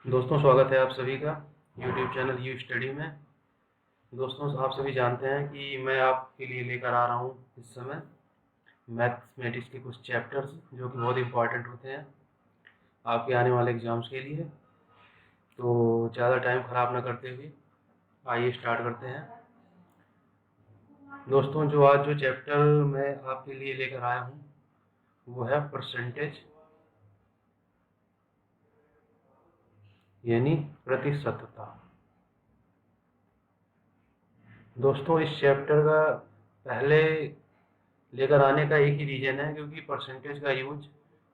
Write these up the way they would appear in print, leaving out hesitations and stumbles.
दोस्तों, स्वागत है आप सभी का YouTube चैनल यू स्टडी में। दोस्तों, आप सभी जानते हैं कि मैं आपके लिए लेकर आ रहा हूँ इस समय मैथमेटिक्स के कुछ चैप्टर्स जो कि बहुत इंपॉर्टेंट होते हैं आपके आने वाले एग्ज़ाम्स के लिए। तो ज़्यादा टाइम ख़राब ना करते हुए आइए स्टार्ट करते हैं। दोस्तों, जो चैप्टर मैं आपके लिए लेकर आया हूँ वो है परसेंटेज, यानी प्रतिशतता। दोस्तों, इस चैप्टर का पहले लेकर आने का एक ही रीज़न है, क्योंकि परसेंटेज का यूज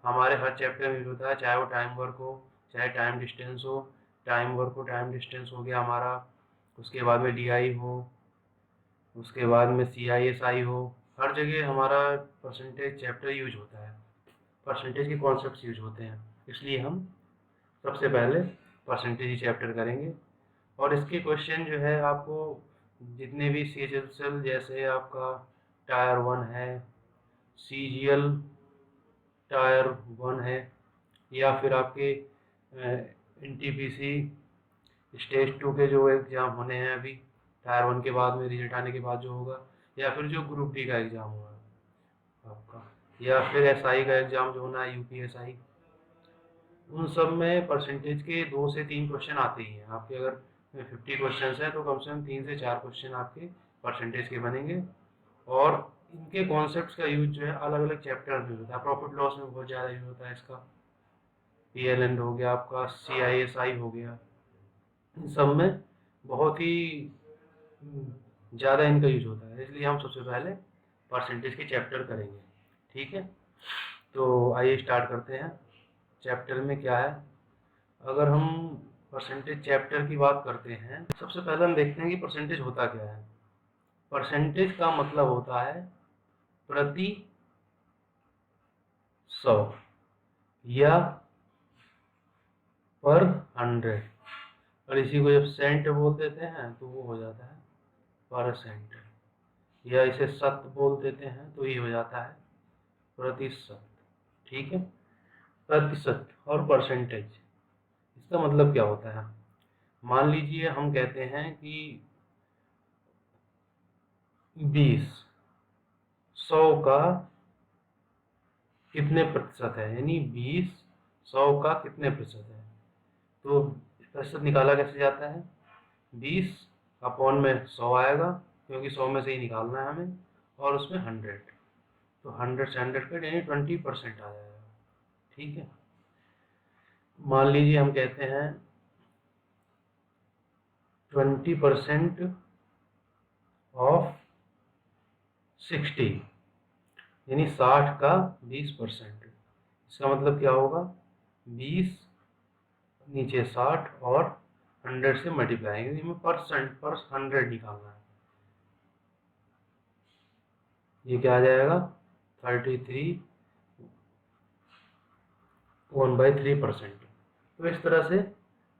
हमारे हर चैप्टर में यूज होता है, चाहे वो टाइम वर्क हो, चाहे टाइम डिस्टेंस हो। टाइम वर्क हो, टाइम डिस्टेंस हो गया हमारा, उसके बाद में डीआई हो, उसके बाद में सीआईएसआई हो। हर जगह हमारा परसेंटेज चैप्टर यूज होता है, परसेंटेज के कॉन्सेप्ट्स यूज होते हैं। इसलिए हम सबसे पहले परसेंटेज ही चैप्टर करेंगे। और इसके क्वेश्चन जो है आपको जितने भी CHSL जैसे आपका टायर 1 है, CGL टायर 1 है, या फिर आपके NTPC स्टेज 2 के जो एग्ज़ाम होने हैं अभी टायर 1 के बाद में, रिजल्ट आने के बाद जो होगा, या फिर जो ग्रुप डी का एग्ज़ाम होगा आपका, या फिर SI का एग्ज़ाम जो होना है UPSI, उन सब में परसेंटेज के 2 से 3 क्वेश्चन आते ही हैं आपके। अगर 50 क्वेश्चन हैं तो कम से कम 3 से 4 क्वेश्चन आपके परसेंटेज के बनेंगे। और इनके कॉन्सेप्ट्स का यूज जो है अलग अलग चैप्टर में होता है। प्रॉफिट लॉस में बहुत ज़्यादा यूज होता है इसका, PLN हो गया आपका, CISI हो गया, इन सब में बहुत ही ज़्यादा इनका यूज होता है। इसलिए हम सबसे पहले परसेंटेज के चैप्टर करेंगे, ठीक है। तो आइए स्टार्ट करते हैं। चैप्टर में क्या है, अगर हम परसेंटेज चैप्टर की बात करते हैं, सबसे पहले हम देखते हैं कि परसेंटेज होता क्या है। परसेंटेज का मतलब होता है प्रति 100 या पर 100। और इसी को जब सेंट बोल देते हैं तो वो हो जाता है परसेंट, या इसे शत बोल देते हैं तो ये हो जाता है प्रतिशत, ठीक है। प्रतिशत और परसेंटेज, इसका मतलब क्या होता है। मान लीजिए हम कहते हैं कि 20 100 का कितने प्रतिशत है, यानी 20 100 का कितने प्रतिशत है। तो प्रतिशत निकाला कैसे जाता है, 20 अपॉन में 100 आएगा, क्योंकि 100 में से ही निकालना है हमें, और उसमें 100, तो 100 से 100 कट यानी 20% आ जाएगा, ठीक है। मान लीजिए हम कहते हैं 20% ऑफ 60, यानी 60 का 20%। इसका मतलब क्या होगा, 20 नीचे 60 और 100 से मल्टीप्लाई, यानी हमें परसेंट पर 100 निकालना है। ये क्या आ जाएगा, 33 1/3%। तो इस तरह से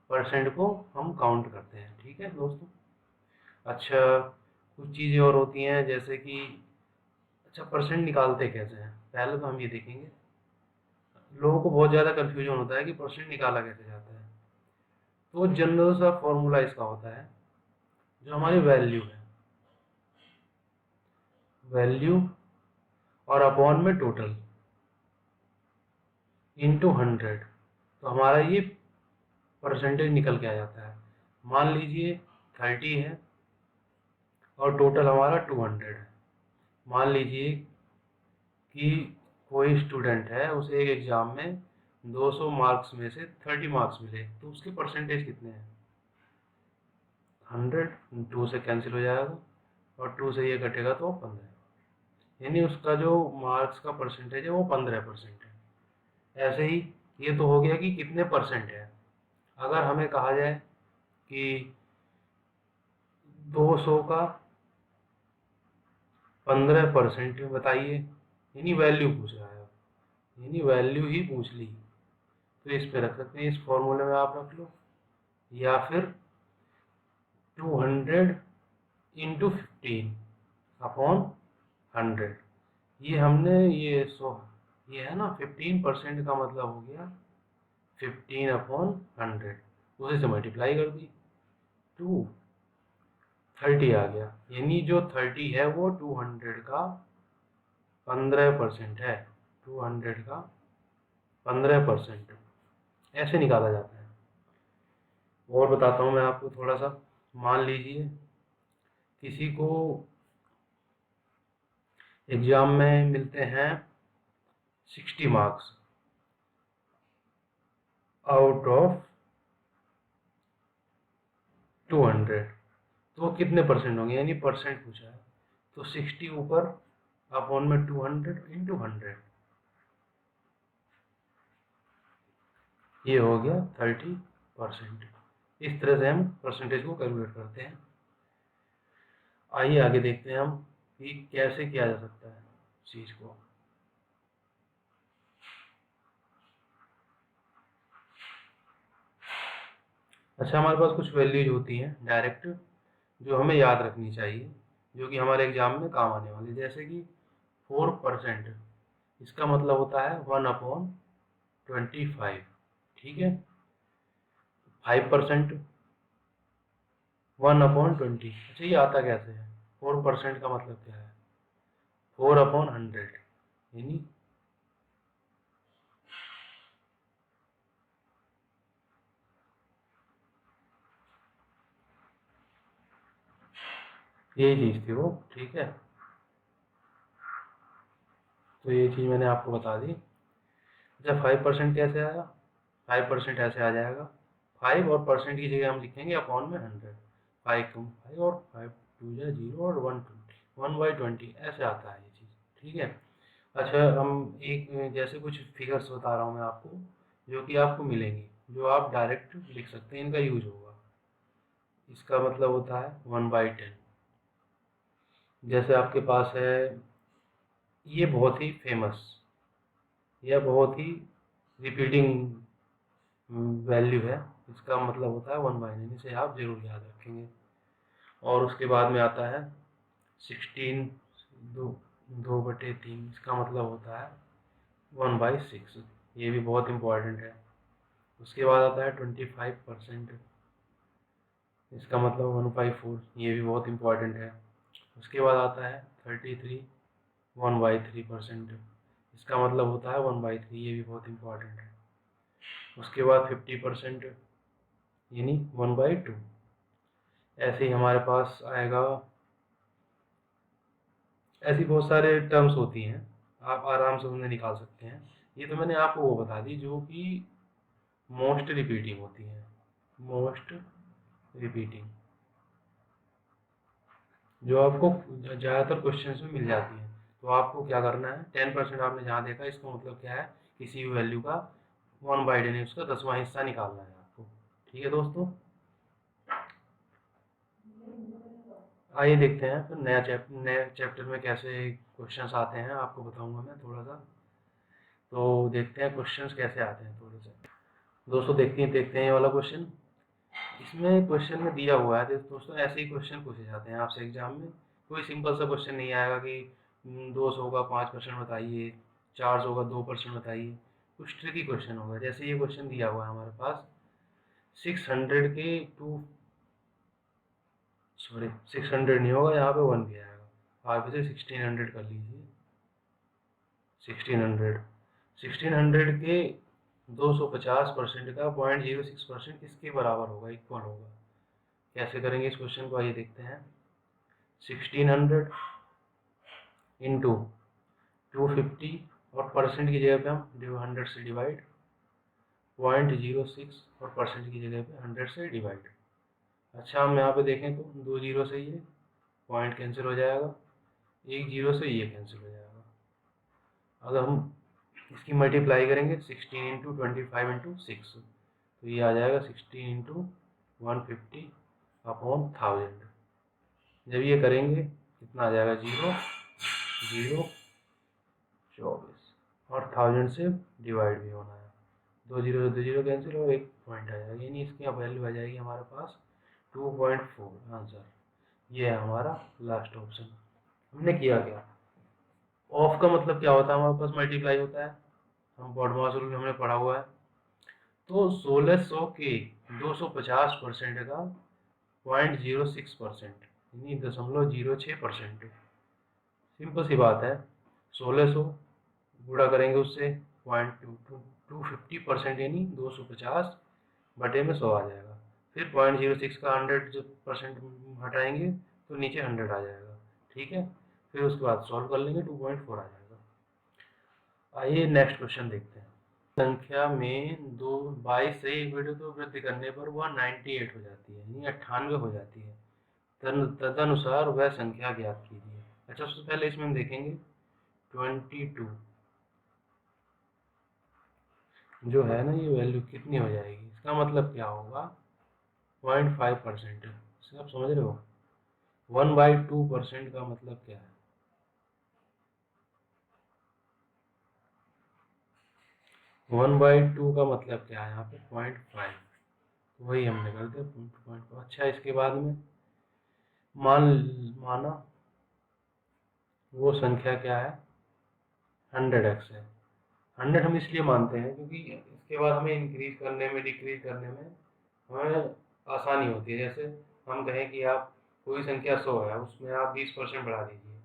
परसेंट को हम काउंट करते हैं, ठीक है दोस्तों। अच्छा, कुछ चीज़ें और होती हैं, जैसे कि अच्छा परसेंट निकालते कैसे हैं, पहले तो हम ये देखेंगे। लोगों को बहुत ज़्यादा कन्फ्यूजन होता है कि परसेंट निकाला कैसे जाता है। तो जनरल सा फॉर्मूला इसका होता है, जो हमारी वैल्यू है, वैल्यू और अपॉन में टोटल इंटू 100, तो हमारा ये परसेंटेज निकल के आ जाता है। मान लीजिए 30 है और टोटल हमारा 200 है। मान लीजिए कि कोई स्टूडेंट है, उसे एक एग्ज़ाम में 200 मार्क्स में से 30 मार्क्स मिले, तो उसके परसेंटेज कितने हैं, 100, 2 से कैंसिल हो जाएगा और 2 से ये कटेगा तो 15, यानी उसका जो मार्क्स का परसेंटेज है वो 15% है। ऐसे ही ये तो हो गया कि कितने परसेंट है। अगर हमें कहा जाए कि 200 का 15% बताइए, यानी वैल्यू पूछ रहा है, यानी वैल्यू ही पूछ ली, तो इस पे रख सकते हैं, इस फॉर्मूले में आप रख लो, या फिर 200 इंटू 15 अपॉन 100। ये हमने ये है ना 15% का मतलब हो गया 15 अपॉन 100। उसी से मल्टीप्लाई कर दी, 230 आ गया। यानी जो 30 है वो 200 का 15% है, 200 का 15% ऐसे निकाला जाता है। और बताता हूँ मैं आपको थोड़ा सा। मान लीजिए किसी को एग्जाम में मिलते हैं 60 मार्क्स आउट ऑफ 200, तो कितने परसेंट होंगे, यानी परसेंट पूछा है, तो 60 ऊपर अपॉन में 200 इंटू 100, ये हो गया 30%। इस तरह से हम परसेंटेज को कैलकुलेट करते हैं। आइए आगे देखते हैं हम कि कैसे किया जा सकता है चीज को। अच्छा, हमारे पास कुछ वैल्यूज होती हैं डायरेक्ट जो हमें याद रखनी चाहिए, जो कि हमारे एग्जाम में काम आने वाली, जैसे कि 4%, इसका मतलब होता है 1/25। ठीक है, 5% 1/20। अच्छा, ये आता कैसे है? 4% का मतलब क्या है? 4/100, यानी यही चीज थी वो। ठीक है, तो ये चीज मैंने आपको बता दी। अच्छा, 5% कैसे आया? 5% ऐसे आ जाएगा, 5 और परसेंट की जगह हम लिखेंगे अपॉन में 100। 5 कम 5 और 5 2 जा 0 और 1/20 ऐसे आता है ये चीज़। ठीक है। अच्छा, हम एक जैसे कुछ फिगर्स बता रहा हूँ मैं आपको, जो कि आपको मिलेंगी, जो आप डायरेक्ट लिख सकते हैं, इनका यूज होगा। इसका मतलब होता है 1/10। जैसे आपके पास है, ये बहुत ही फेमस या बहुत ही रिपीटिंग वैल्यू है, इसका मतलब होता है 1/9। इसे आप जरूर याद रखेंगे। और उसके बाद में आता है 16, 2/3, इसका मतलब होता है 1/6। ये भी बहुत इम्पोर्टेंट है। उसके बाद आता है 25%, इसका मतलब 1/4, ये भी बहुत इम्पोर्टेंट है। उसके बाद आता है 33, 1/3%, इसका मतलब होता है 1/3, ये भी बहुत इम्पोर्टेंट है। उसके बाद 50%, यानी 1/2। ऐसे ही हमारे पास आएगा, ऐसी बहुत सारे टर्म्स होती हैं, आप आराम से उन्हें निकाल सकते हैं। ये तो मैंने आपको वो बता दी जो कि मोस्ट रिपीटिंग होती हैं, मोस्ट रिपीटिंग, जो आपको ज़्यादातर क्वेश्चंस में मिल जाती हैं। तो आपको क्या करना है, 10% आपने जहाँ देखा, इसका मतलब क्या है, किसी भी वैल्यू का 1/10 उसका 10वां हिस्सा निकालना है आपको। ठीक है दोस्तों, आइए देखते हैं फिर नए चैप्टर में कैसे क्वेश्चंस आते हैं, आपको बताऊंगा मैं थोड़ा सा। तो देखते हैं क्वेश्चंस कैसे आते हैं थोड़े से। दोस्तों देखते हैं ये वाला क्वेश्चन। इसमें क्वेश्चन में दिया हुआ है दोस्तों, ऐसे ही क्वेश्चन पूछे जाते हैं आपसे एग्जाम में। कोई सिंपल सा क्वेश्चन नहीं आएगा कि 200 का 5% बताइए, 400 का 2% बताइए। कुछ ट्रिकी क्वेश्चन होगा। जैसे ये क्वेश्चन दिया हुआ है हमारे पास, 600 के टू, सॉरी 600 नहीं होगा, यहाँ पे 1 भी आएगा। आप इसे 1600 कर लीजिए। 1600 1600 के 250% का 0.06% किसके बराबर होगा, इक्वल होगा? कैसे करेंगे इस क्वेश्चन को, आइए देखते हैं। 1600 इंटू 250, और परसेंट की जगह पे हम 100 से डिवाइड, 0.06, और परसेंट की जगह पे 100 से डिवाइड। अच्छा, हम यहाँ पे देखें तो 2 जीरो से ये पॉइंट कैंसिल हो जाएगा, 1 जीरो से ये कैंसिल हो जाएगा। अगर हम इसकी मल्टीप्लाई करेंगे 16 इंटू 25 इंटू 6, तो ये आ जाएगा 16 इंटू 150 अपॉन 1000। जब ये करेंगे कितना आ जाएगा, 0 0 24, और 1000 से डिवाइड भी होना है। 2 जीरो से 2 जीरो कैंसिल हो, एक पॉइंट आ जाएगा, यानी इसकी वैल्यू आ जाएगी हमारे पास 2.4 आंसर। ये है हमारा लास्ट ऑप्शन। हमने किया क्या, ऑफ का मतलब क्या होता है, हमारे पास मल्टीप्लाई होता है, हम बॉडमास रूल हमने पढ़ा हुआ है। तो 1600 के 250% का 0.06%, यानी 0.06%। सिंपल सी बात है, 1600 गुणा करेंगे उससे 250%, यानी 250 बटे में 100 आ जाएगा। फिर 0.06 का 100% हटाएंगे तो नीचे 100 आ जाएगा। ठीक है, फिर उसके बाद सॉल्व कर लेंगे, 2.4 आ जाएगा। आइए नेक्स्ट क्वेश्चन देखते हैं। संख्या में 22 से एक वैल्यू को वृद्धि करने पर वह 98 हो जाती है, यानी 98 हो जाती है। तदनुसार वह संख्या ज्ञात कीजिए। अच्छा, सबसे पहले इसमें हम देखेंगे 22 जो है ना, ये वैल्यू कितनी हो जाएगी, इसका मतलब क्या होगा, 0.5%। इसे आप समझ रहे हो, 1/2% का मतलब क्या है, 1/2 का मतलब क्या है यहाँ पे 0.5, वही हमने कर दिया 0.5। अच्छा, इसके बाद में माना वो संख्या क्या है, 100x है। 100 हम इसलिए मानते हैं क्योंकि इसके बाद हमें इंक्रीज करने में, डिक्रीज करने में हमें आसानी होती है। जैसे हम कहें कि आप कोई संख्या 100 है, उसमें आप 20% बढ़ा दीजिए,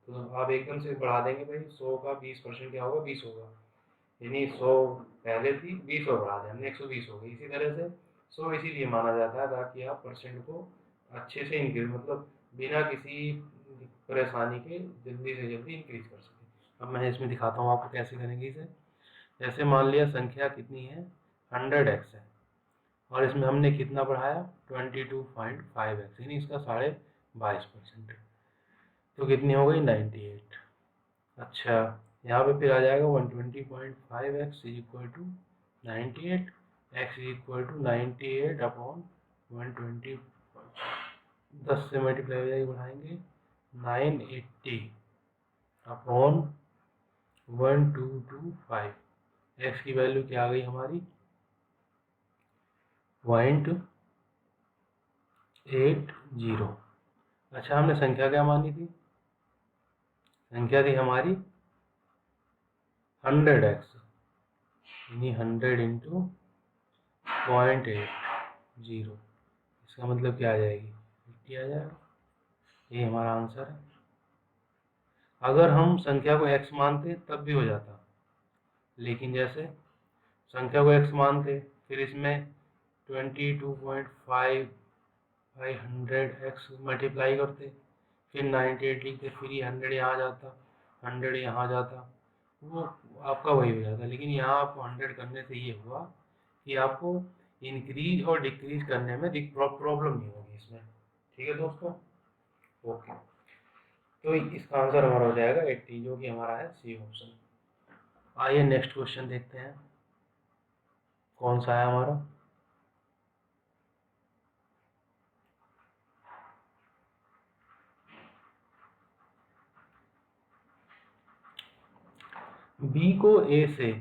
तो आप एकदम से बढ़ा देंगे भाई, 100 का 20% क्या होगा, 20 होगा, यानी 100 पहले थी, 20 और बढ़ा दें हमने, 120 हो गई। इसी तरह से 100 इसीलिए माना जाता है ताकि आप परसेंट को अच्छे से इंक्रीज, मतलब बिना किसी परेशानी के जल्दी से जल्दी इंक्रीज कर सकें। अब मैं इसमें दिखाता हूँ आपको कैसे करेंगे इसे। जैसे मान लिया संख्या कितनी है, 100x है, और इसमें हमने कितना बढ़ाया, 22.5x, यानी इसका 22.5%, तो कितनी हो गई, 98। अच्छा, यहाँ पे फिर आ जाएगा 120.5x is equal to 98, x is equal to 98 upon 120, 10 से मल्टीप्लाई हो जाएगी, बढ़ाएंगे 980 अपॉन 1225। x की वैल्यू क्या आ गई हमारी, 0.80। अच्छा, हमने संख्या क्या मानी थी, संख्या थी हमारी 100x, यानी 100 इंटू 0.80, इसका मतलब क्या आ जाएगी, 50 आ जाएगा। ये हमारा आंसर है। अगर हम संख्या को x मानते तब भी हो जाता, लेकिन जैसे संख्या को x मानते, फिर इसमें 22.5 बाई 100x मल्टीप्लाई करते, फिर 98 लिखते, फिर ये 100 यहाँ जाता, 100 यहाँ जाता, वो आपका वही हो जाता। लेकिन यहाँ आपको 100 करने से ये हुआ कि आपको इंक्रीज और डिक्रीज करने में प्रॉब्लम नहीं होगी इसमें। ठीक है दोस्तों, ओके। तो इसका आंसर हमारा हो जाएगा 80, जो कि हमारा है सी ऑप्शन। आइए नेक्स्ट क्वेश्चन देखते हैं, कौन सा है हमारा। बी को ए से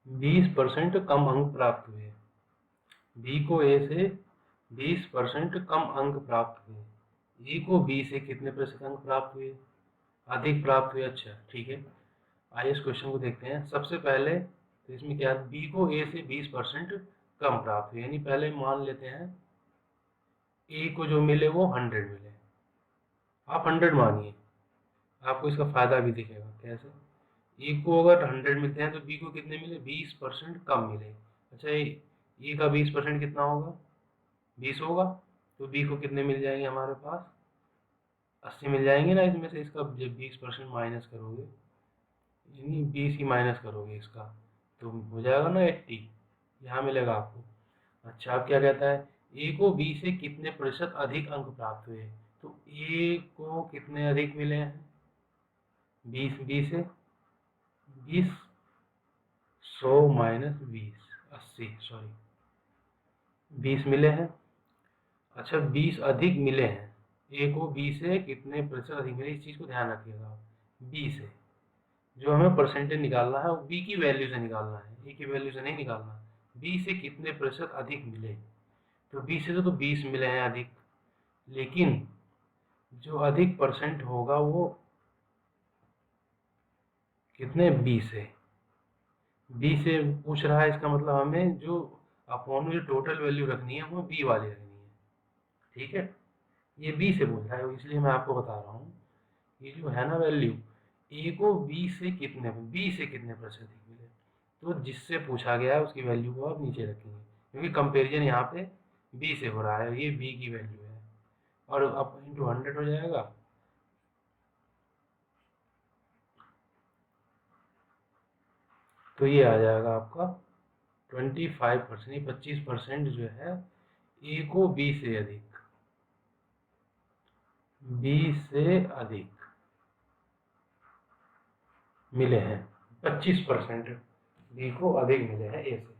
20% कम अंक प्राप्त हुए, बी को ए से 20% कम अंक प्राप्त हुए, ए को बी से कितने प्रतिशत अंक प्राप्त हुए, अधिक प्राप्त हुए। अच्छा ठीक है, आइए इस क्वेश्चन को देखते हैं। सबसे पहले तो इसमें क्या है, बी को ए से 20% कम प्राप्त हुए, यानी पहले मान लेते हैं ए को जो मिले वो 100 मिले, आप 100 मानिए, आपको इसका फायदा भी दिखेगा। कैसे, ए को अगर 100 मिलते हैं तो बी को कितने मिले, 20% कम मिले। अच्छा, ए का 20% कितना होगा, 20 होगा, तो बी को कितने मिल जाएंगे हमारे पास, 80 मिल जाएंगे ना। इसमें से इसका जब 20% माइनस करोगे, यानी 20 ही माइनस करोगे इसका, तो हो जाएगा ना 80, यहाँ मिलेगा आपको। अच्छा, अब क्या कहता है, ए को बी से कितने प्रतिशत अधिक अंक प्राप्त हुए, तो ए को कितने अधिक मिले हैं, 20, बी से 20, 100 माइनस 20, 80, सॉरी 20 मिले हैं। अच्छा, 20 अधिक मिले हैं, ए को बी से कितने प्रतिशत अधिक मिले, इस चीज़ को ध्यान रखिएगा आप। बी से जो हमें परसेंटेज निकालना है वो बी की वैल्यू से निकालना है, ए की वैल्यू से नहीं निकालना। बी से कितने प्रतिशत अधिक मिले, तो बी से तो 20 मिले हैं अधिक, लेकिन जो अधिक परसेंट होगा वो कितने, बी से, बी से पूछ रहा है, इसका मतलब हमें जो अपॉन में जो टोटल वैल्यू रखनी है वो बी वाली रखनी है। ठीक है, ये बी से पूछ रहा है, इसलिए मैं आपको बता रहा हूँ ये जो है ना वैल्यू, ए को बी से कितने प्रतिशत मिले, तो जिससे पूछा गया है उसकी वैल्यू को आप नीचे रखेंगे, क्योंकि कंपेरिजन यहाँ पे बी से हो रहा है, ये बी की वैल्यू है, और अब इंटू 100 हो जाएगा, तो ये आ जाएगा आपका 25%, 25% जो है ए को बी से अधिक, मिले हैं, 25% बी को अधिक मिले हैं ए से,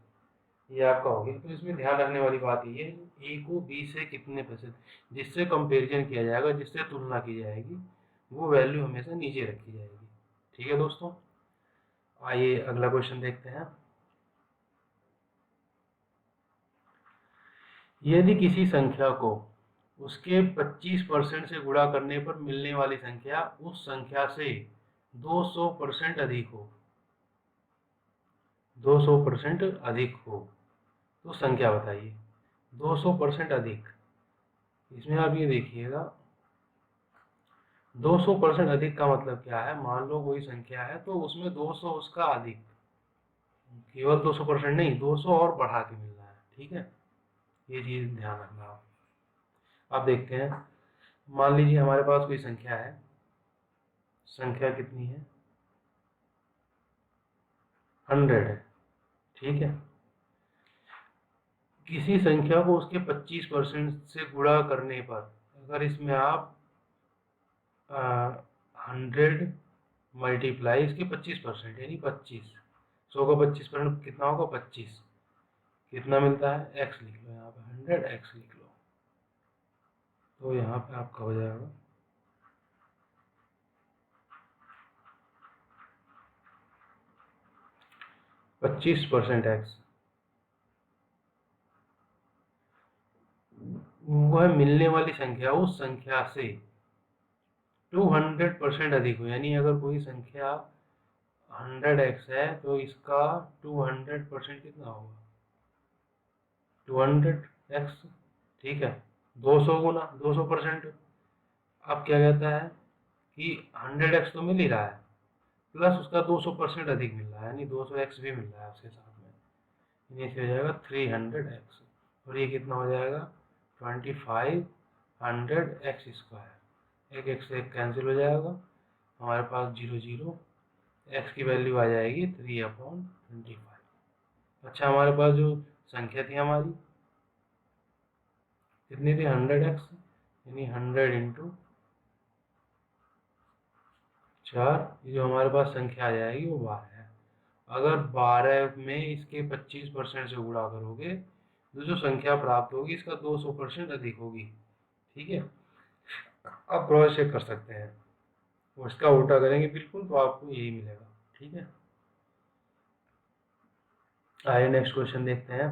ये आपका हो गया। तो इसमें ध्यान रखने वाली बात ये है ए को बी से कितने प्रतिशत, जिससे कंपैरिजन किया जाएगा, जिससे तुलना की जाएगी, वो वैल्यू हमेशा नीचे रखी जाएगी। ठीक है दोस्तों, आइए अगला क्वेश्चन देखते हैं। यदि किसी संख्या को उसके 25% से गुणा करने पर मिलने वाली संख्या उस संख्या से 200% अधिक हो, 200% अधिक हो, तो संख्या बताइए। 200% अधिक, इसमें आप ये देखिएगा 200% अधिक का मतलब क्या है, मान लो कोई संख्या है तो उसमें 200 उसका अधिक, केवल 200% नहीं, 200 और बढ़ा के मिल रहा है। ठीक है, ये चीज ध्यान रखना आप। अब देखते हैं, मान लीजिए हमारे पास कोई संख्या है, संख्या कितनी है, 100 है। ठीक है, किसी संख्या को उसके 25% से गुणा करने पर, अगर इसमें आप 100 मल्टीप्लाई इसके 25% यानी 25, 100 का 25% कितना होगा, 25, कितना मिलता है, एक्स लिख लो यहाँ पे, 100x लिख लो, तो यहाँ पे आपका हो जाएगा 25% एक्स, वह मिलने वाली संख्या उस संख्या से 200% अधिक हो, यानी अगर कोई संख्या 100x है तो इसका 200% कितना होगा, 200x। ठीक है, 200 गुना 200%, अब क्या कहता है कि 100x तो मिल ही रहा है, प्लस उसका 200% अधिक मिल रहा है, यानी 200x भी मिल रहा है उसके साथ में, यानी हो जाएगा 300x, और ये कितना हो जाएगा 2500x स्क्वायर, एक x से एक कैंसिल हो जाएगा, हमारे पास 0 0, x की वैल्यू आ जाएगी 3/25। अच्छा, हमारे पास जो संख्या थी हमारी कितनी थी, 100x, यानी 100 इंटू 4, ये जो हमारे पास संख्या आ जाएगी वो 12 है। अगर 12 में इसके 25% से गुणा करोगे तो जो संख्या प्राप्त होगी इसका 200% अधिक होगी। ठीक है, आप क्रॉस चेक कर सकते हैं, उसका उल्टा करेंगे बिल्कुल तो आपको यही मिलेगा। ठीक है, आइए नेक्स्ट क्वेश्चन देखते हैं।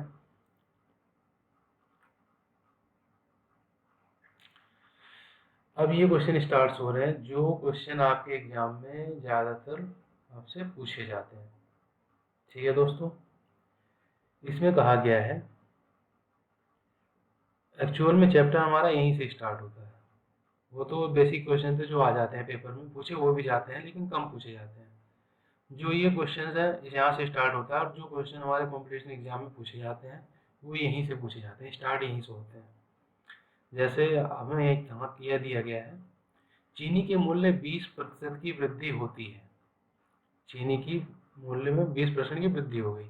अब ये क्वेश्चन स्टार्ट हो रहे हैं जो क्वेश्चन आपके एग्जाम में ज़्यादातर आपसे पूछे जाते हैं। ठीक है दोस्तों, इसमें कहा गया है, एक्चुअल में चैप्टर हमारा यहीं से स्टार्ट होता है, वो तो बेसिक क्वेश्चन थे जो आ जाते हैं पेपर में पूछे, वो भी जाते हैं लेकिन कम पूछे जाते हैं। जो ये क्वेश्चन है यहाँ से स्टार्ट होता है, और जो क्वेश्चन हमारे कॉम्पिटिशन एग्जाम में पूछे जाते हैं वो यहीं से पूछे जाते हैं, स्टार्ट यहीं से होते हैं। जैसे हमें एक यहाँ यह दिया गया है, चीनी के मूल्य 20% की वृद्धि होती है, चीनी की मूल्य में 20% की वृद्धि हो गई,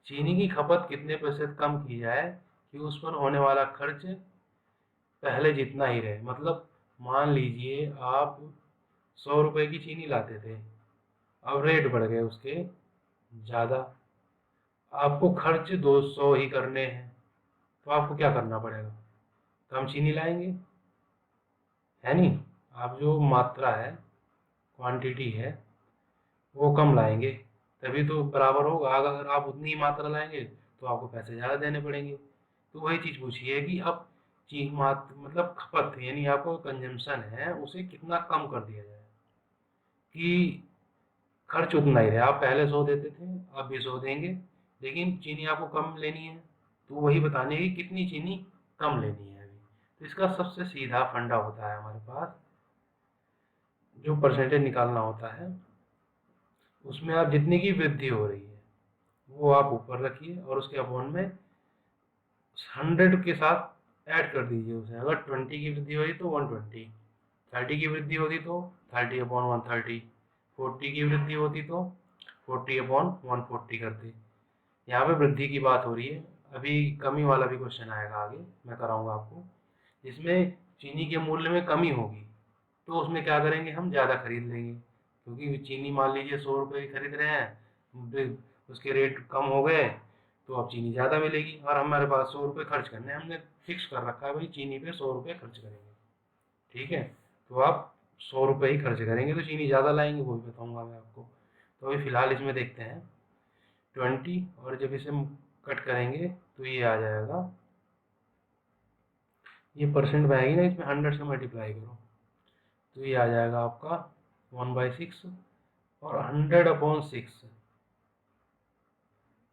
चीनी की खपत कितने प्रतिशत कम की जाए कि उस पर होने वाला खर्च पहले जितना ही रहे। मतलब मान लीजिए आप 100 रुपए की चीनी लाते थे, अब रेट बढ़ गए उसके ज़्यादा, आपको खर्च 200 ही करने हैं, तो आपको क्या करना पड़ेगा, कम चीनी लाएंगे, है नहीं, आप जो मात्रा है, क्वांटिटी है, वो कम लाएंगे, तभी तो बराबर होगा। अगर आप उतनी ही मात्रा लाएंगे तो आपको पैसे ज़्यादा देने पड़ेंगे। तो वही चीज़ पूछी है कि अब चीज मतलब खपत यानी आपको कंजम्पशन है उसे कितना कम कर दिया जाए कि खर्च उतना ही रहे। आप पहले 100 देते थे, अब भी 100 देंगे, लेकिन चीनी आपको कम लेनी है, तो वही बताने की कितनी चीनी कम लेनी है अभी। तो इसका सबसे सीधा फंडा होता है हमारे पास, जो परसेंटेज निकालना होता है उसमें आप जितनी की वृद्धि हो रही है वो आप ऊपर रखिए और उसके अपॉन में 100 के साथ ऐड कर दीजिए उसे। अगर 20 की वृद्धि हो रही तो 120, 30 की वृद्धि होती तो 30 अपॉन 130, 40 की वृद्धि होती तो 40 अपॉन 140 करते। यहाँ पे वृद्धि की बात हो रही है। अभी कमी वाला भी क्वेश्चन आएगा आगे, मैं कराऊंगा आपको, जिसमें चीनी के मूल्य में कमी होगी तो उसमें क्या करेंगे, हम ज़्यादा खरीद लेंगे, क्योंकि चीनी मान लीजिए 100 रुपये की खरीद रहे हैं, उसके रेट कम हो गए तो अब चीनी ज़्यादा मिलेगी और हमारे पास 100 रुपये खर्च करने हैं, हमने फिक्स कर रखा है भाई चीनी पे 100 रुपये खर्च करेंगे। ठीक है, तो आप 100 रुपये ही खर्च करेंगे तो चीनी ज़्यादा लाएंगे, वो भी बताऊंगा मैं आपको। तो अभी फ़िलहाल इसमें देखते हैं 20, और जब इसे कट करेंगे तो ये आ जाएगा, ये परसेंट में आएगी ना, इसमें 100 से मल्टीप्लाई करो तो ये आ जाएगा आपका 1/6, और 100/6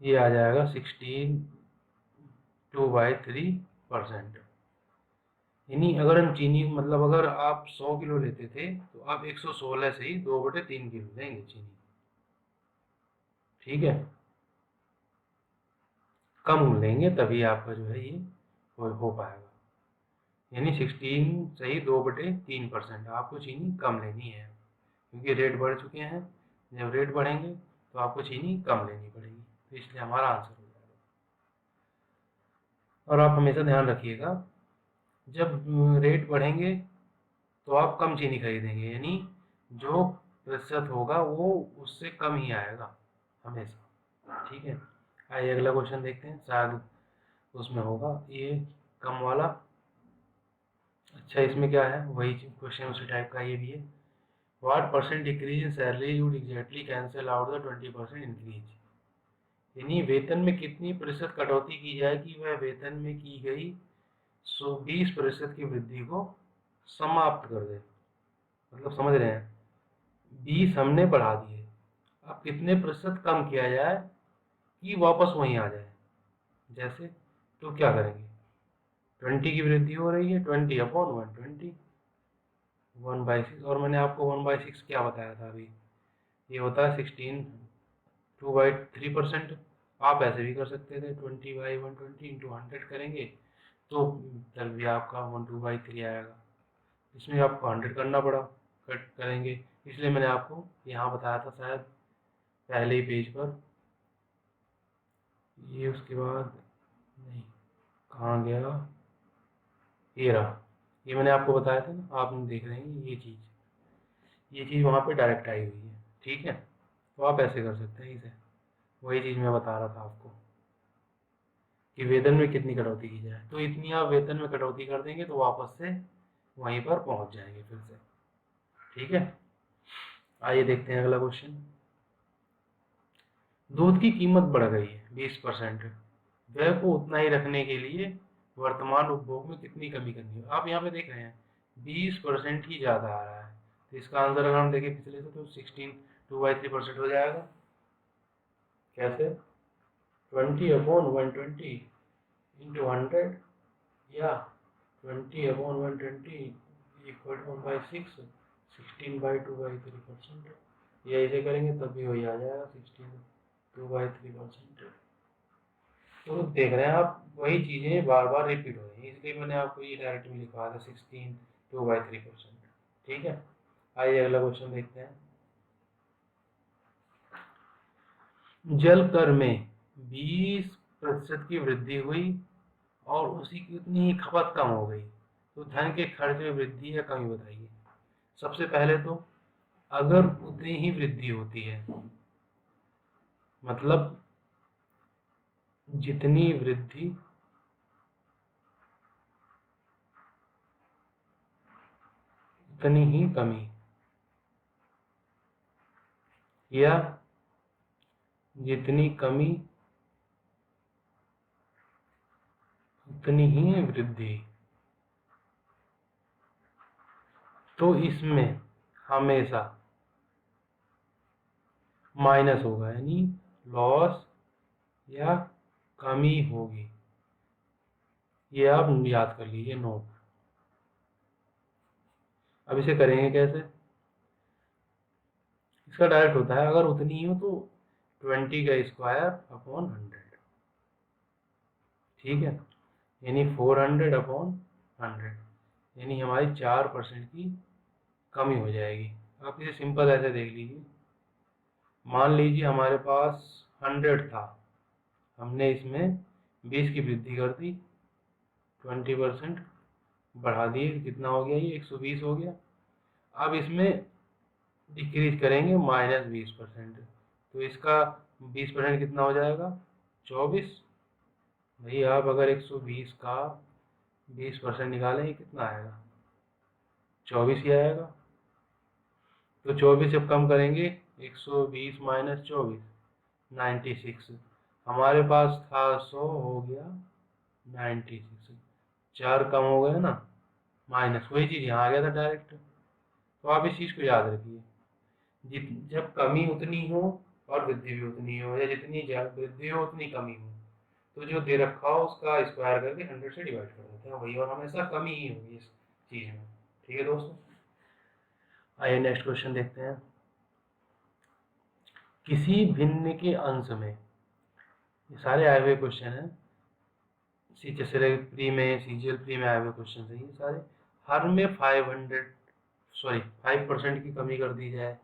ये आ जाएगा 16 2/3%। यानी अगर हम चीनी, मतलब अगर आप 100 किलो लेते थे तो आप 116 से ही 2/3 किलो लेंगे चीनी। ठीक है, कम लेंगे तभी आपका जो है ये हो पाएगा। यानी 16 से ही 2/3% आपको चीनी कम लेनी है, क्योंकि रेट बढ़ चुके हैं। जब रेट बढ़ेंगे तो आपको चीनी कम लेनी पड़ेगी, तो इसलिए हमारा आंसर हो जाएगा। और आप हमेशा ध्यान रखिएगा, जब रेट बढ़ेंगे तो आप कम चीनी खरीदेंगे, यानी जो प्रतिशत होगा वो उससे कम ही आएगा हमेशा। ठीक है, आइए अगला क्वेश्चन देखते हैं, शायद उसमें होगा ये कम वाला। अच्छा, इसमें क्या है, वही क्वेश्चन उसी टाइप का ये भी है। What percent decrease in salary would exactly cancel out the 20% increase. यानी वेतन में कितनी प्रतिशत कटौती की जाए कि वह वेतन में की गई 20% की वृद्धि को समाप्त कर दे। मतलब समझ रहे हैं, 20 हमने बढ़ा दिए, अब कितने प्रतिशत कम किया जाए कि वापस वहीं आ जाए। जैसे, तो क्या करेंगे, 20 की वृद्धि हो रही है, 20/120, 1/6, और मैंने आपको 1/6 क्या बताया था अभी, ये होता है 16 2/3%। आप ऐसे भी कर सकते थे, 20/120 इंटू 100 करेंगे तो तब भी आपका 12/3 आएगा। इसमें आपको 100 करना पड़ा, कट करेंगे, इसलिए मैंने आपको यहाँ बताया था शायद पहले ही पेज पर। ये उसके बाद नहीं, कहाँ गया, ये रहा, ये मैंने आपको बताया था ना, आप देख रहे हैं ये चीज़ वहाँ पे डायरेक्ट आई हुई है। ठीक है, तो आप ऐसे कर सकते हैं इसे, वही चीज़ मैं बता रहा था आपको कि वेतन में कितनी कटौती की जाए, तो इतनी आप वेतन में कटौती कर देंगे तो वापस से वहीं पर पहुंच जाएंगे फिर से। ठीक है, आइए देखते हैं अगला क्वेश्चन। दूध की कीमत बढ़ गई है 20%, व्यय को उतना ही रखने के लिए वर्तमान उपभोग में कितनी कमी करनी है। आप यहाँ पे देख रहे हैं 20% ही ज़्यादा आ रहा है, तो इसका आंसर अगर हम देखें पिछले से तो 16 2/3% हो जाएगा। कैसे, 20/120 इंटू 100, या 20/120 इक्वल टू 1/6, 16/2/3%, या इसे करेंगे तब भी वही आ जाएगा 16 2/3%। तो देख रहे हैं आप, वही चीज़ें बार बार रिपीट हो रही हैं, इसलिए मैंने आपको ये डायरेक्ट में लिखवा था 16 2/3%। ठीक है, आइए अगला क्वेश्चन देखते हैं। जल कर में 20% की वृद्धि हुई और उसी की उतनी ही खपत कम हो गई, तो धन के खर्च में वृद्धि या कमी बताइए। सबसे पहले तो अगर उतनी ही वृद्धि होती है, मतलब जितनी वृद्धि उतनी ही कमी, या जितनी कमी उतनी ही वृद्धि, तो इसमें हमेशा माइनस होगा, यानी लॉस या कमी होगी। ये आप याद कर लीजिए, नोट। अब इसे करेंगे कैसे? इसका डायरेक्ट होता है, अगर उतनी ही हो तो 20 का स्क्वायर अपॉन 100, ठीक है, यानी 400 अपॉन 100, यानी हमारी 4% की कमी हो जाएगी। आप इसे सिंपल ऐसे देख लीजिए, मान लीजिए हमारे पास 100 था, हमने इसमें 20 की वृद्धि कर दी, 20% बढ़ा दिए, कितना हो गया ये 120 हो गया। अब इसमें डिक्रीज करेंगे -20%, तो इसका 20% कितना हो जाएगा 24। भाई आप अगर 120 का 20% निकालेंगे कितना आएगा, 24 ही आएगा। तो 24 जब कम करेंगे, 120 माइनस 24 96, हमारे पास था 100, हो गया 96, 4 कम हो गए ना, माइनस, वही चीज़ यहाँ आ गया था डायरेक्ट। तो आप इस चीज़ को याद रखिए, जब कमी उतनी हो और वृद्धि भी उतनी हो, या जितनी वृद्धि हो उतनी कमी हो, तो जो दे रखा हो उसका स्क्वायर करके 100 से डिवाइड कर देते हैं वही, और हमेशा कमी ही होगी इस चीज़ में। ठीक है दोस्तों, आइए नेक्स्ट क्वेश्चन देखते हैं। किसी भिन्न के अंश में, ये सारे आए हुए क्वेश्चन हैं, सीजीएल प्री में, सीजीएल प्री में आए हुए क्वेश्चन है ये सारे। हर में 5% की कमी कर दी जाए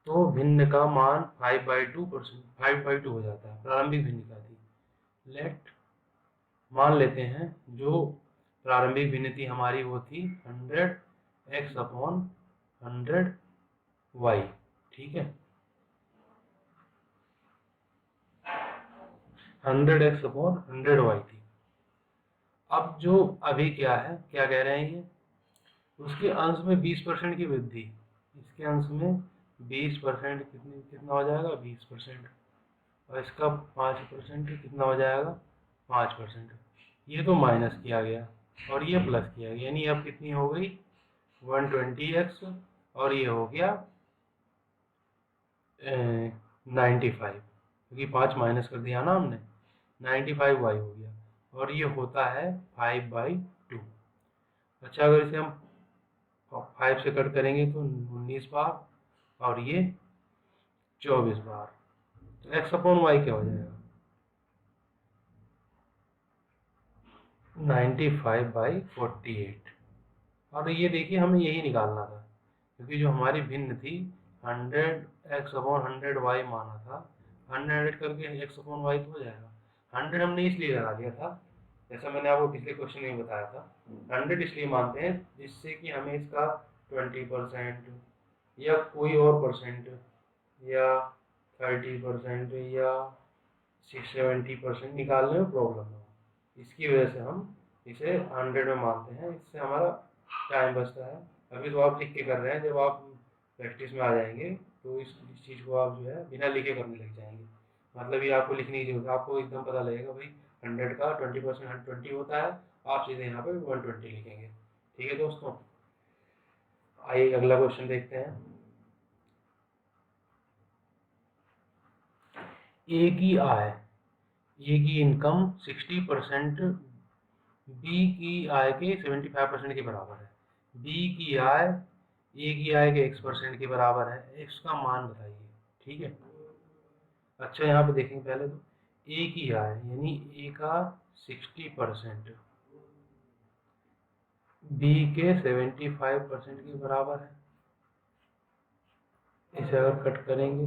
तो भिन्न का मान 5/2 हो जाता है, प्रारंभिक भिन्नता थी। लेट, मान लेते हैं जो प्रारंभिक भिन्न थी हमारी वो थी 100x अपॉन 100y, ठीक है, 100x अपॉन 100y थी। अब जो अभी क्या है, क्या कह रहे हैं ये, उसके अंश में 20% की वृद्धि, इसके अंश में 20% कितना हो जाएगा 20%, और इसका 5% कितना हो जाएगा 5%। ये तो माइनस किया गया और ये प्लस किया गया, यानी अब कितनी हो गई 120x, और ये हो गया 95, क्योंकि 5 माइनस कर दिया ना हमने, 95y हो गया, और ये होता है 5/2। अच्छा, अगर इसे हम 5 से कट करेंगे तो 19 बार, और ये 24 बार, तो x अपॉन वाई क्या हो जाएगा 95/48। और ये देखिए हमें यही निकालना था, क्योंकि जो हमारी भिन्न थी 100x अपॉन 100y माना था, 100 करके x अपॉन वाई तो हो जाएगा। 100 हमने इसलिए लगा दिया था, जैसा मैंने आपको पिछले क्वेश्चन में बताया था, 100 इसलिए मानते हैं जिससे कि हमें इसका 20% या कोई और परसेंट, या 30% या 70% निकालने में प्रॉब्लम हो, इसकी वजह से हम इसे 100 में मानते हैं, इससे हमारा टाइम बचता है। अभी तो आप लिख के कर रहे हैं, जब आप प्रैक्टिस में आ जाएंगे तो इस चीज़ को आप जो है बिना लिखे करने लग जाएंगे, मतलब ये आपको लिखने की जरूरत है, आपको एकदम पता लगेगा भाई 100 का 20% 120 होता है, आप सीधे यहाँ पे 120 लिखेंगे। ठीक है दोस्तों, आइए अगला क्वेश्चन देखते हैं। ए की आय, ए की इनकम 60% बी की आय के 75% के बराबर है। बी की आय ए की आय के x% के बराबर है, x का मान बताइए। ठीक है, अच्छा यहाँ पे देखेंगे पहले तो ए की आय यानी ए का 60% बी के 75% के बराबर है। इसे अगर कट करेंगे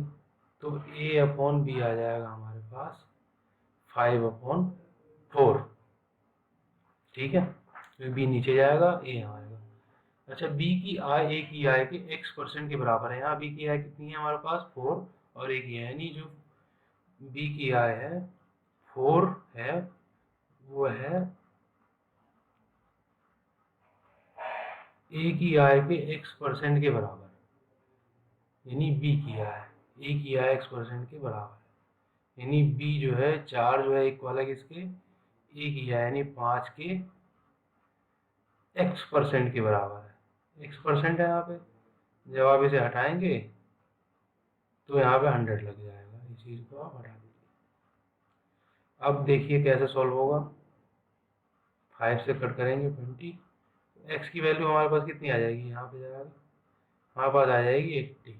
तो ए अपॉन बी आ जाएगा हमारे पास 5/4, ठीक है, तो बी नीचे जाएगा, ए यहाँ आएगा। अच्छा, बी की आय ए की आय के x% के बराबर है, यहाँ बी की आय कितनी है हमारे पास 4, और ए की आय यानी जो बी की आय है 4 है, वो है ए की आय के x% के बराबर, यानी बी की आय ए की आय x% के बराबर है, यानी बी जो है 4 जो है इक्वल है किसके, ए की आय यानी 5 के x% के बराबर है। x% है यहाँ पे, जब आप इसे हटाएंगे तो यहाँ पे 100 लग जाएगा, इस चीज़ को आप हटा दीजिए। अब देखिए कैसे सॉल्व होगा। 5 से कट करेंगे 20, एक्स की वैल्यू हमारे पास कितनी आ जाएगी, यहाँ पे जाएगा हमारे पास आ जाएगी 80।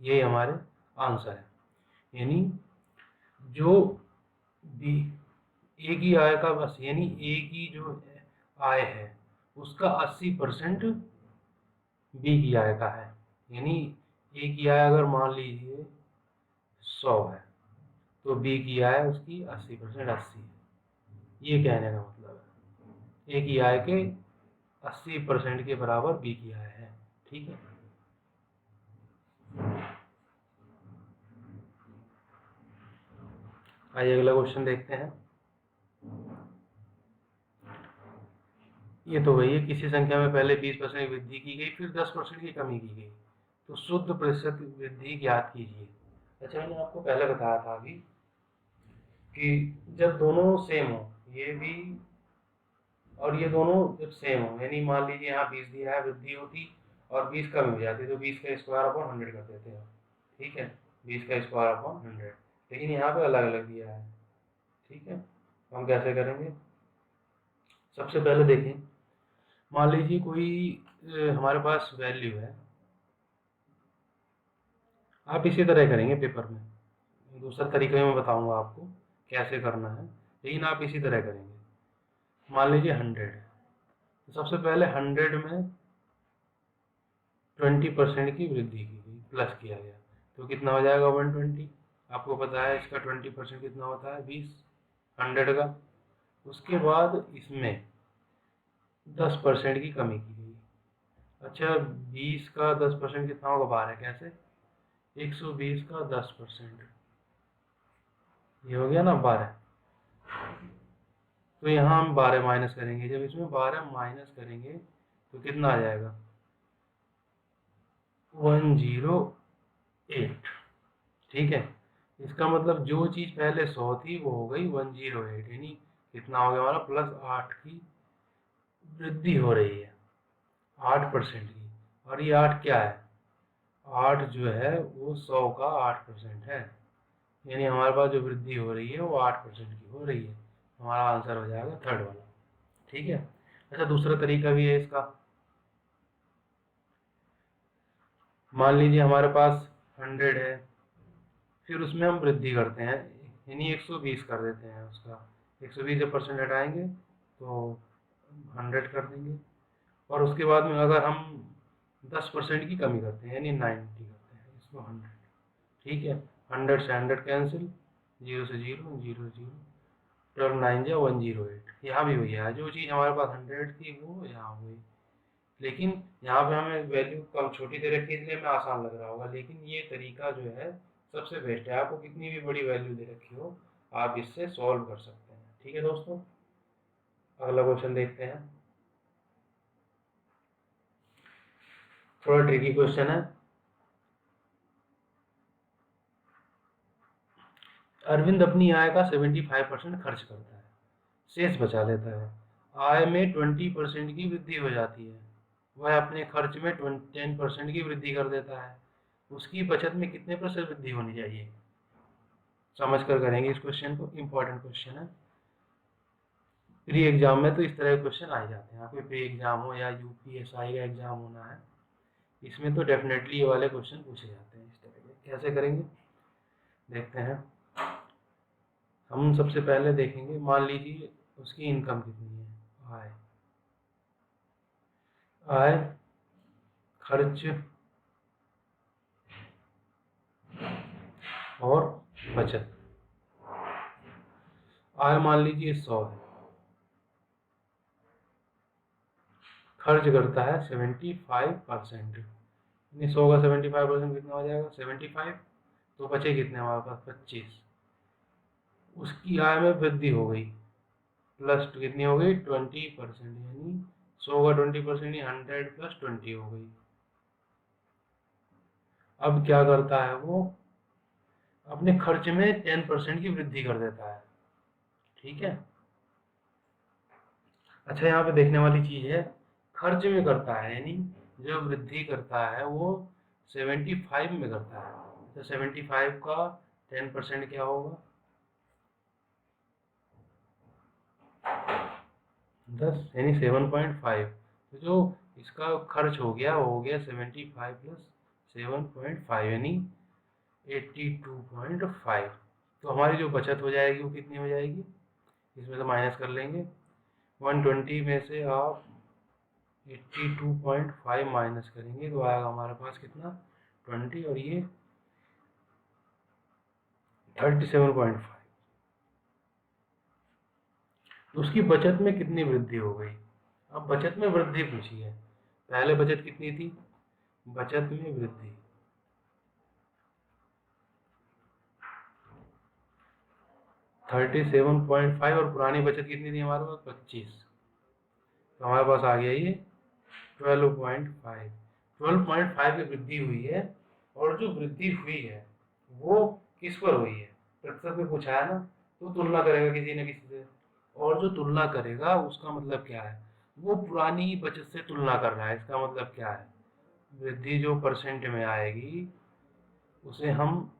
ये हमारे आंसर है। यानी जो बी ए की आय का बस, यानी ए की जो आय है उसका 80% बी की आय का है। यानी ए की आय अगर मान लीजिए 100 है तो बी की आय उसकी 80% 80 है। ये कहने का मतलब है ए की आय के 80% के बराबर बी की आय है। ठीक है, आइए अगला क्वेश्चन देखते हैं। ये तो वही है, किसी संख्या में पहले 20% की वृद्धि की गई फिर 10% की कमी की गई तो शुद्ध प्रतिशत वृद्धि ज्ञात कीजिए। अच्छा, मैंने आपको पहले बताया था अभी कि जब दोनों सेम हो, ये भी और ये दोनों जब सेम हो, यानी मान लीजिए यहाँ 20 दिया है, वृद्धि होती और 20 कम हो जाती तो 20 का स्क्वायर अपॉन 100 कर देते हैं। ठीक है, 20 का स्क्वायर अपॉन 100, लेकिन यहाँ पे अलग अलग दिया है। ठीक है, तो हम कैसे करेंगे, सबसे पहले देखें, मान लीजिए कोई हमारे पास वैल्यू है, आप इसी तरह करेंगे पेपर में, दूसरा तरीका मैं बताऊंगा आपको कैसे करना है, लेकिन आप इसी तरह करेंगे। मान लीजिए 100 है तो सबसे पहले 100 में 20% की वृद्धि की गई, प्लस किया गया तो कितना हो जाएगा 120। आपको पता है इसका 20% कितना होता है 20, 100 का। उसके बाद इसमें 10% की कमी की गई। अच्छा, 20 का 10% कितना होगा 12, कैसे, 120 का 10%, ये हो गया ना 12। तो यहाँ हम 12 माइनस करेंगे, जब इसमें 12 माइनस करेंगे तो कितना आ जाएगा 108। ठीक है, इसका मतलब जो चीज़ पहले 100 थी वो हो गई 108, यानी कितना हो गया हमारा +8 की वृद्धि हो रही है, 8% की। और ये 8 क्या है, 8 जो है वो 100 का 8% है, यानी हमारे पास जो वृद्धि हो रही है वो 8% की हो रही है। हमारा आंसर हो जाएगा थर्ड वाला। ठीक है, अच्छा दूसरा तरीका भी है इसका। मान लीजिए हमारे पास 100 है, फिर उसमें हम वृद्धि करते हैं, यानी 120 कर देते हैं उसका, 120 जब परसेंट हटाएंगे तो 100 कर देंगे। और उसके बाद में अगर हम 10% की कमी करते हैं यानी 90 करते हैं इसको 100। ठीक है, 100 से 100 कैंसिल, 0 से 0, 0 0, 12 9 जा 108। यहाँ भी हुई है, जो चीज़ हमारे पास 100 थी वो यहाँ हुई, लेकिन यहाँ पे हमें वैल्यू कम छोटी दे रखी है इसलिए हमें आसान लग रहा होगा, लेकिन ये तरीका जो है सबसे बेस्ट है। आपको कितनी भी बड़ी वैल्यू दे रखी हो आप इससे सॉल्व कर सकते हैं। ठीक है दोस्तों, अगला क्वेश्चन देखते हैं, थोड़ा ट्रिकी क्वेश्चन है। अरविंद अपनी आय का 75% खर्च करता है, शेष बचा लेता है। आय में 20% की वृद्धि हो जाती है, वह अपने खर्च में 10% की वृद्धि कर देता है, उसकी बचत में कितने % वृद्धि होनी चाहिए। समझ कर करेंगे इस क्वेश्चन को, इम्पोर्टेंट क्वेश्चन है। प्री एग्जाम में तो इस तरह के क्वेश्चन आ जाते हैं, आपके प्री एग्जाम हो या यूपीएसआई का एग्जाम होना है, इसमें तो डेफिनेटली ये वाले क्वेश्चन पूछे जाते हैं इस तरह के। कैसे करेंगे देखते हैं। हम सबसे पहले देखेंगे, मान लीजिए उसकी इनकम कितनी है, आय, आय, खर्च और बचत। आय मान लीजिए 100 है, खर्च करता है 75%, यानी 100 का 75% कितना हो जाएगा 75, तो बचे कितने हमारे पास 25। उसकी आय में वृद्धि हो गई, प्लस कितनी हो गई 20%, यानी 100 का 20% 100 + 20 हो गई। अब क्या करता है वो, अपने खर्च में 10% की वृद्धि कर देता है। ठीक है, अच्छा यहाँ पे देखने वाली चीज है, खर्च में करता है, यानी जो वृद्धि करता है वो 75 में करता है, तो 75 का 10% क्या होगा 10 यानी 7.5। तो जो इसका खर्च हो गया वो हो गया 75 प्लस 7.5 यानी 82.5। तो हमारी जो बचत हो जाएगी वो कितनी हो जाएगी, इसमें से माइनस कर लेंगे। 120 में से आप 82.5 माइनस करेंगे तो आएगा हमारे पास कितना 20 और ये 37.5। तो उसकी बचत में कितनी वृद्धि हो गई। अब बचत में वृद्धि पूछी है, पहले बचत कितनी थी, बचत में वृद्धि 37.5 और पुरानी बचत कितनी थी हमारे पास 25। तो हमारे पास आ गया ये 12.5। 12.5 की वृद्धि हुई है और जो वृद्धि हुई है वो किस पर हुई है, प्रतिशत में पूछा है ना, तो तुलना करेगा किसी न किसी से, और जो तुलना करेगा उसका मतलब क्या है, वो पुरानी बचत से तुलना कर रहा है। इसका मतलब क्या है, वृद्धि जो परसेंट में आएगी उसे हम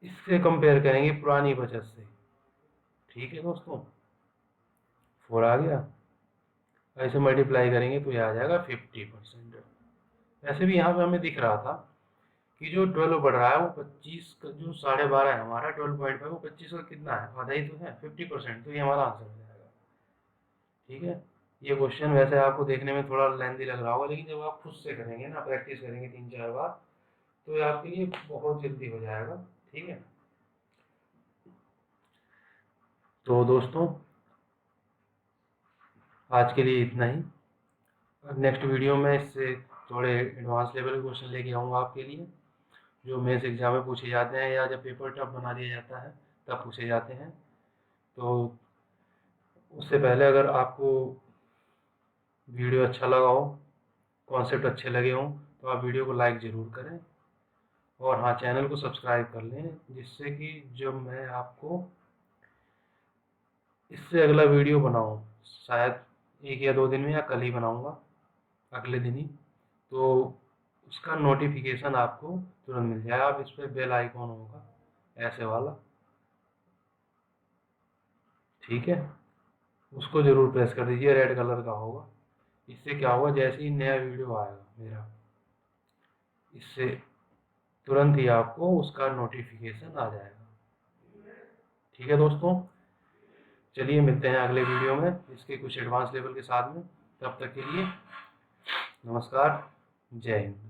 इससे कंपेयर करेंगे पुरानी बचत से। ठीक है दोस्तों, 4 आ गया, ऐसे मल्टीप्लाई करेंगे तो ये आ जाएगा 50%। वैसे भी यहाँ पे हमें दिख रहा था कि जो 12 बढ़ रहा है वो 25 का जो 12.5 है हमारा 12.5 वो 25 का कितना है, आधा ही तो है, 50%। तो ये हमारा आंसर हो जाएगा। ठीक है, ये क्वेश्चन वैसे आपको देखने में थोड़ा लेंथी लग रहा होगा, लेकिन जब आप खुद से करेंगे ना, प्रैक्टिस करेंगे 3-4 बार, तो ये आपके लिए बहुत जल्दी हो जाएगा। ठीक है, तो दोस्तों आज के लिए इतना ही। नेक्स्ट वीडियो में इससे थोड़े एडवांस लेवल के क्वेश्चन लेके आऊँगा आपके लिए, जो मेंस एग्जाम में पूछे जाते हैं या जब पेपर टफ बना दिया जाता है तब पूछे जाते हैं। तो उससे पहले अगर आपको वीडियो अच्छा लगा हो, कॉन्सेप्ट अच्छे लगे हों, तो आप वीडियो को लाइक ज़रूर करें और हाँ, चैनल को सब्सक्राइब कर लें, जिससे कि जब मैं आपको इससे अगला वीडियो बनाऊँ, शायद 1 या 2 दिन में या कल ही बनाऊँगा, अगले दिन ही, तो उसका नोटिफिकेशन आपको तुरंत मिल जाए। आप इस पर बेल आइकॉन होगा ऐसे वाला, ठीक है, उसको ज़रूर प्रेस कर दीजिए, रेड कलर का होगा। इससे क्या होगा, जैसे ही नया वीडियो आएगा मेरा, इससे तुरंत ही आपको उसका नोटिफिकेशन आ जाएगा। ठीक है दोस्तों, चलिए मिलते हैं अगले वीडियो में इसके कुछ एडवांस लेवल के साथ में। तब तक के लिए नमस्कार, जय हिंद।